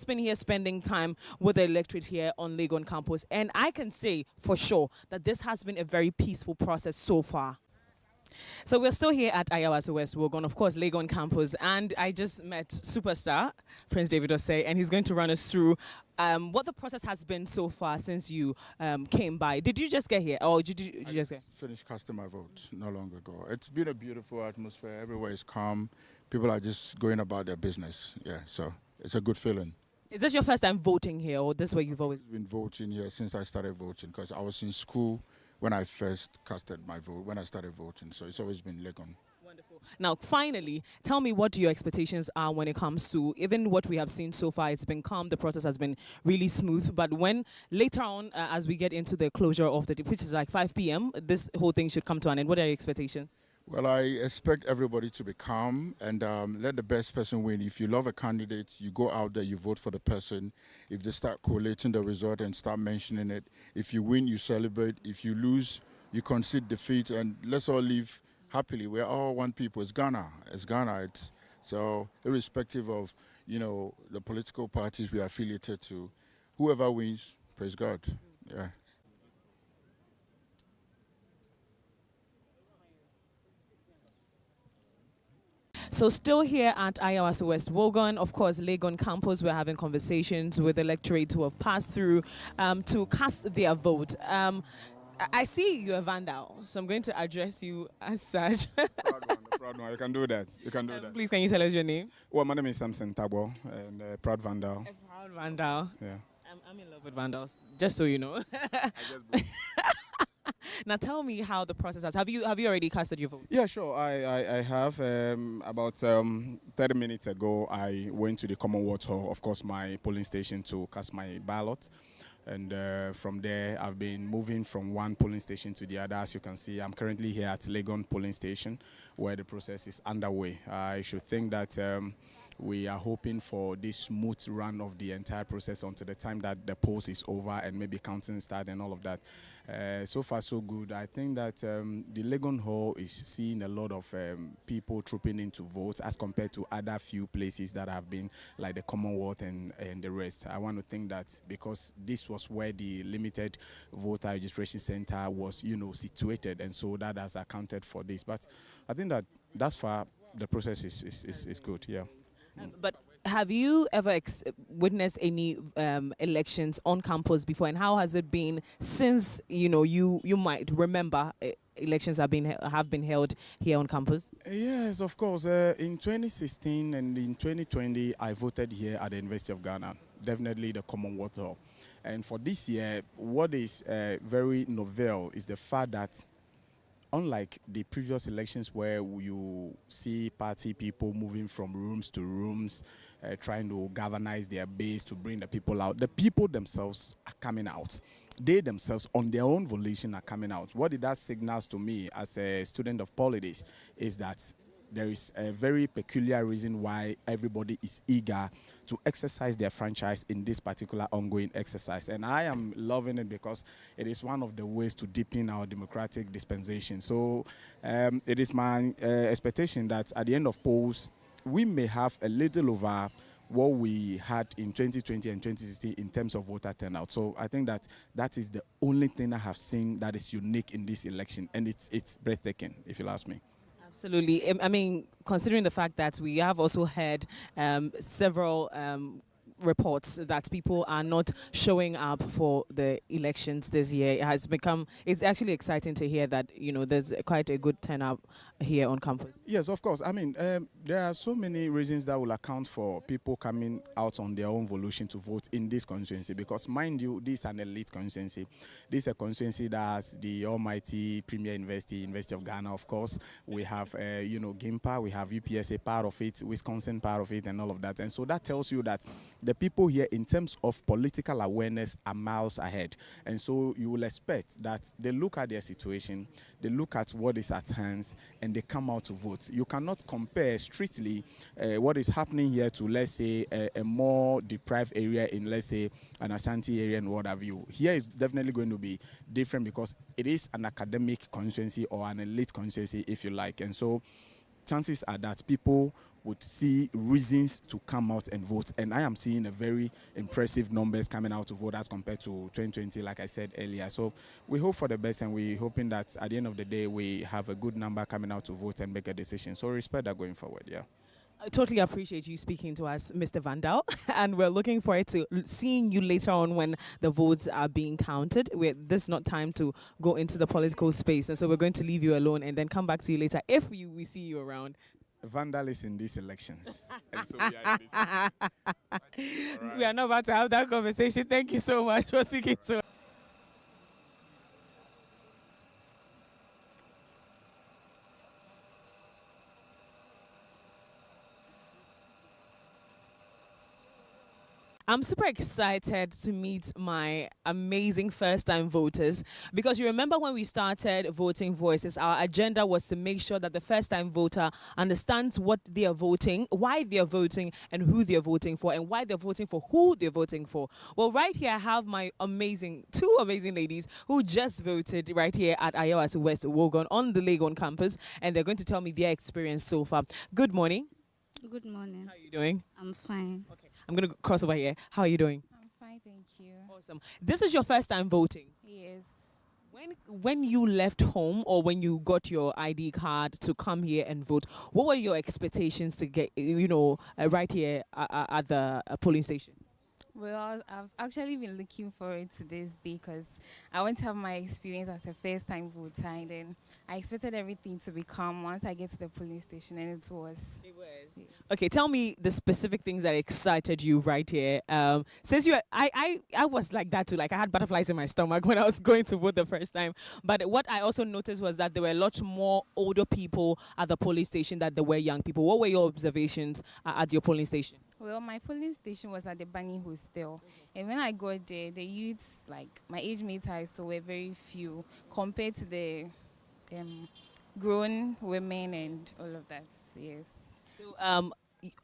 been here spending time with the electorate here on Legon Campus, and I can say for sure that this has been a very peaceful process so far. So we're still here at Ayawaso West Wogon, of course, Legon Campus, and I just met superstar Prince David Osei, and he's going to run us through what the process has been so far since you came by. Did you just get here, or did you just get? Finished casting my vote not long ago. It's been a beautiful atmosphere. Everywhere is calm. People are just going about their business. Yeah, so it's a good feeling. Is this your first time voting here, or this way you've always I've been voting here since I started voting because I was in school when I first casted my vote, when I started voting. So it's always been Legon. Wonderful. Now, finally, tell me what your expectations are when it comes to even what we have seen so far. It's been calm. The process has been really smooth. But when later on, as we get into the closure of the, which is like 5 p.m., this whole thing should come to an end. What are your expectations? Well, I expect everybody to be calm and let the best person win. If you love a candidate, you go out there, you vote for the person. If they start collating the result and start mentioning it, if you win, you celebrate. If you lose, you concede defeat. And let's all live happily. We're all one people. It's Ghana. It's Ghana. So irrespective of, the political parties we are affiliated to, whoever wins, praise God. Yeah. So still here at Ayawaso West Wogon, of course, Legon Campus, we're having conversations with electorate who have passed through to cast their vote. I see you're a vandal, so I'm going to address you as such. Proud one. You can do that. You can do that. Please, can you tell us your name? Well, my name is Samson Tabo, and proud vandal. A proud vandal. Yeah. I'm in love with vandals, just so you know. Now tell me how the process has. Have you already casted your vote? Yeah, sure. I have. About 30 minutes ago, I went to the Commonwealth Hall, of course, my polling station, to cast my ballot. And from there, I've been moving from one polling station to the other. As you can see, I'm currently here at Legon polling station, where the process is underway. I should think that we are hoping for this smooth run of the entire process until the time that the polls is over and maybe counting start and all of that. So far, so good. I think that the Legon Hall is seeing a lot of people trooping in to vote as compared to other few places that have been, like the Commonwealth and the rest. I want to think that because this was where the limited voter registration center was, situated, and so that has accounted for this. But I think that thus far the process is good. Yeah. But have you ever witnessed any elections on campus before, and how has it been since you might remember elections have been held here on campus? Yes, of course. In 2016 and in 2020, I voted here at the University of Ghana, definitely the Commonwealth Hall. And for this year, what is very novel is the fact that unlike the previous elections where you see party people moving from rooms to rooms, trying to galvanize their base to bring the people out, the people themselves are coming out. They themselves, on their own volition, are coming out. What it does signals to me as a student of politics is that there is a very peculiar reason why everybody is eager to exercise their franchise in this particular ongoing exercise. And I am loving it because it is one of the ways to deepen our democratic dispensation. So it is my expectation that at the end of polls, we may have a little over what we had in 2020 and 2016 in terms of voter turnout. So I think that that is the only thing I have seen that is unique in this election, and it's breathtaking, if you'll ask me. Absolutely. I mean, considering the fact that we have also had several reports that people are not showing up for the elections this year, it's actually exciting to hear that, there's quite a good turnout here on campus. Yes, of course. I mean, there are so many reasons that will account for people coming out on their own volition to vote in this constituency, because mind you, this is an elite constituency. This is a constituency that has the almighty premier University of Ghana, of course. We have, GIMPA, we have UPSA part of it, Wisconsin part of it, and all of that. And so that tells you that the people here, in terms of political awareness, are miles ahead. And so you will expect that they look at their situation, they look at what is at hand, and they come out to vote. You cannot compare strictly what is happening here to, let's say, a more deprived area in, let's say, an Ashanti area and what have you. Here is definitely going to be different because it is an academic constituency or an elite constituency, if you like. And so chances are that people would see reasons to come out and vote. And I am seeing a very impressive numbers coming out to vote as compared to 2020, like I said earlier. So we hope for the best, and we're hoping that at the end of the day, we have a good number coming out to vote and make a decision. So respect that going forward, yeah. I totally appreciate you speaking to us, Mr. Vandal, and we're looking forward to seeing you later on when the votes are being counted. This is not time to go into the political space, and so we're going to leave you alone and then come back to you later if we see you around. Vandal is in these elections. And so we are in these We are not about to have that conversation. Thank you so much for speaking to us. I'm super excited to meet my amazing first-time voters because you remember when we started Voting Voices, our agenda was to make sure that the first-time voter understands what they are voting, why they are voting, and who they are voting for, and why they're voting for who they're voting for. Well, right here I have my two amazing ladies who just voted right here at Iowa's West Wogon on the Legon Campus, and they're going to tell me their experience so far. Good morning. Good morning. How are you doing? I'm fine. Okay. I'm going to cross over here. How are you doing? I'm fine, thank you. Awesome. This is your first time voting. Yes. When you left home or when you got your ID card to come here and vote, what were your expectations to get, right here at the polling station? Well, I've actually been looking forward to this day because I want to have my experience as a first-time voter, and then I expected everything to be calm once I get to the polling station, and it was. It was. Okay, tell me the specific things that excited you right here. Since I was like that too. Like I had butterflies in my stomach when I was going to vote the first time. But what I also noticed was that there were a lot more older people at the polling station than there were young people. What were your observations at your polling station? Well, my polling station was at the Bunny Hostel, and when I got there, the youths, like my age mates I saw, were very few compared to the grown women and all of that. Yes. So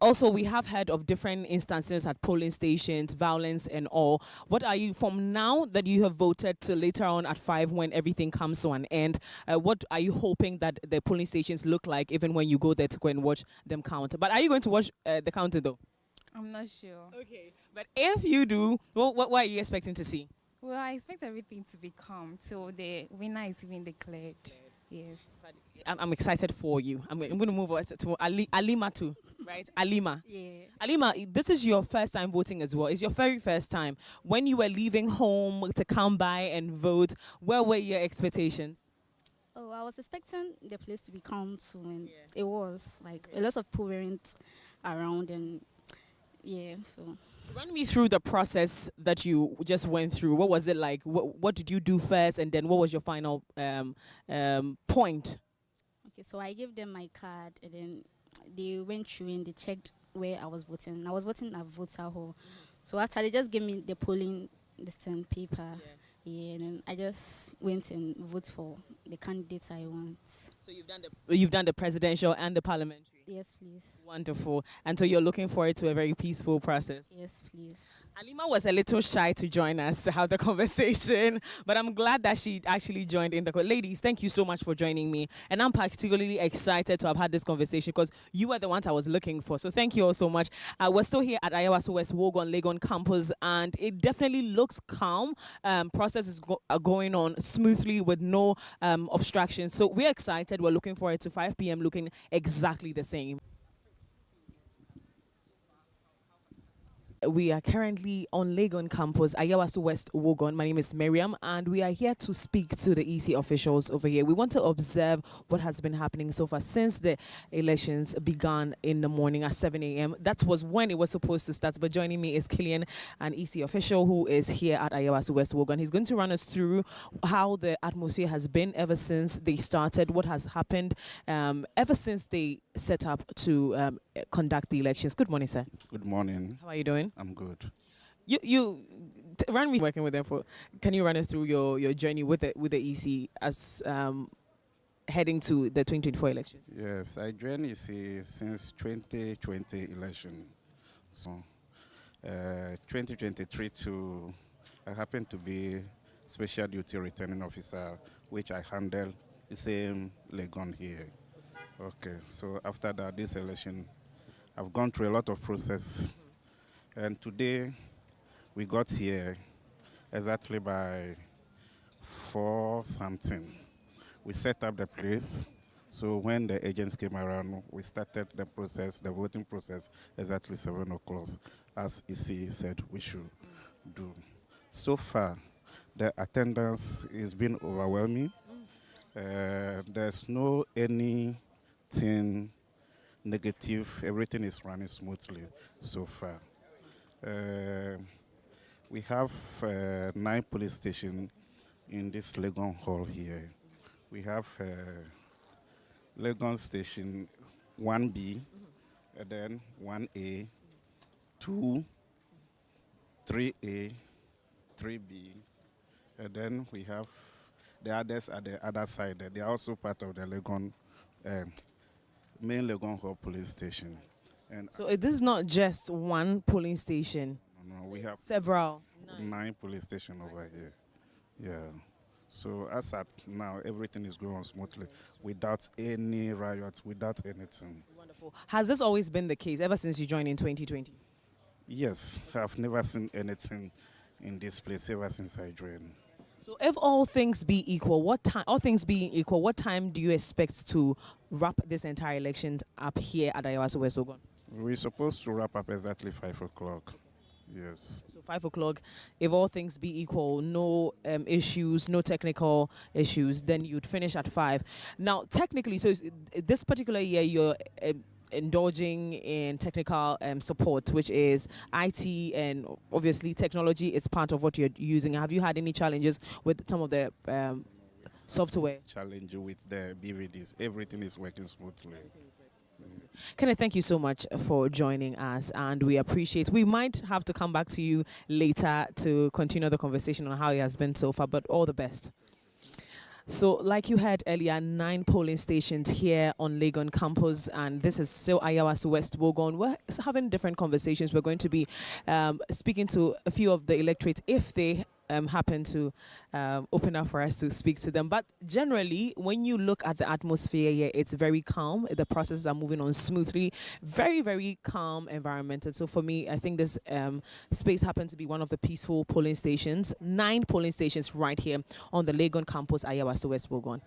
also we have heard of different instances at polling stations, violence and all. What are you, from now that you have voted to later on at 5 when everything comes to an end, what are you hoping that the polling stations look like even when you go there to go and watch them count? But are you going to watch the counting though? I'm not sure. Okay, but if you do, what are you expecting to see? Well, I expect everything to be calm till the winner is even declared. Yes. I'm excited for you. I'm going to move on to Alima too, right? Alima. Yeah. Alima, this is your first time voting as well. It's your very first time. When you were leaving home to come by and vote, what were your expectations? Oh, I was expecting the place to be calm too, and it was like a lot of people weren't around, and yeah, so. Run me through the process that you just went through. What was it like? What did you do first, and then what was your final point? Okay, so I gave them my card, and then they went through and they checked where I was voting. I was voting at voter hall. So after they just gave me the polling paper, and then I just went and voted for the candidates I want. So you've done the presidential and the parliamentary. Yes, please. Wonderful. And so you're looking forward to a very peaceful process. Yes, please. Alima was a little shy to join us to have the conversation, but I'm glad that she actually joined in the call. Ladies, thank you so much for joining me. And I'm particularly excited to have had this conversation because you were the ones I was looking for. So thank you all so much. We're still here at Iowa's West Wogon Legon Campus, and it definitely looks calm. Process is going on smoothly with no obstructions. So we're excited. We're looking forward to 5 p.m. looking exactly the same. We are currently on Legon Campus, Iowa's West Wogon. My name is Miriam, and we are here to speak to the EC officials over here. We want to observe what has been happening so far since the elections began in the morning at 7 a.m. That was when it was supposed to start. But joining me is Killian, an EC official who is here at Iowa's West Wogon. He's going to run us through how the atmosphere has been ever since they started, what has happened ever since they set up to conduct the elections. Good morning, sir. Good morning. How are you doing? I'm good. You run me working with them for. Can you run us through your journey with the EC as heading to the 2024 election? Yes, I joined EC since 2020 election. So 2023 to I happen to be special duty returning officer, which I handle the same Legon here. Okay, so after that, this election, I've gone through a lot of process. And today we got here exactly by 4 something. We set up the place. So when the agents came around, we started the process, the voting process, exactly 7 o'clock, as EC said we should do. So far, the attendance has been overwhelming. There's no anything negative. Everything is running smoothly so far. We have 9 police stations in this Legon Hall here. We have Legon Station 1B, and then 1A, 2, 3A, 3B, and then we have the others at the other side. They are also part of the Legon, main Legon Hall police station. And So this is not just one polling station. no, we have Several. 9 police stations over here. Yeah. So as at now, everything is going smoothly without any riots, without anything. Wonderful. Has this always been the case ever since you joined in 2020? Yes, I've never seen anything in this place ever since I joined. So if all things be equal, what time do you expect to wrap this entire election up here at Ayawaso West Ogun? We're supposed to wrap up exactly 5 o'clock. Yes. So 5 o'clock, if all things be equal, no issues, no technical issues, then you'd finish at 5. Now, technically, so this particular year, you're indulging in technical support, which is IT, and obviously technology is part of what you're using. Have you had any challenges with some of the software? Challenge with the BVDs. Everything is working smoothly. Kenneth, thank you so much for joining us, and we appreciate. We might have to come back to you later to continue the conversation on how it has been so far, but all the best. So, like you heard earlier, 9 polling stations here on Legon Campus, and this is still Ayawaso West Wogon. We're having different conversations. We're going to be speaking to a few of the electorates if they happen to open up for us to speak to them. But generally, when you look at the atmosphere here, it's very calm. The processes are moving on smoothly. Very, very calm environment. And so for me, I think this space happened to be one of the peaceful polling stations. 9 polling stations right here on the Legon Campus, Ayawaso West Wogon.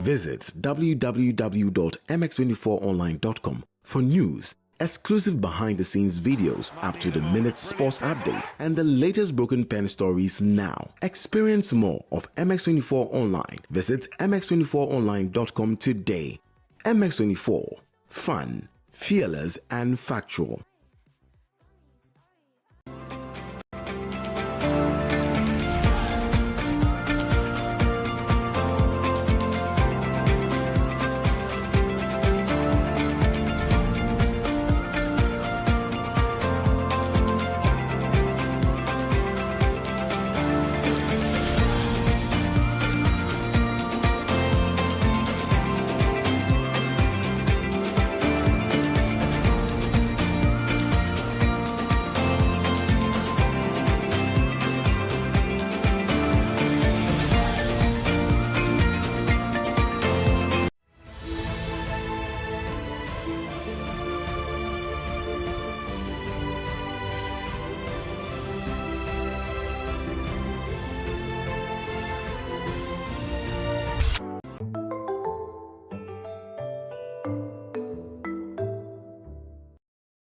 Visit www.mx24online.com for news, exclusive behind-the-scenes videos, up-to-the-minute sports updates, and the latest broken pen stories now. Experience more of MX24 Online. Visit mx24online.com today. MX24. Fun, fearless, and factual.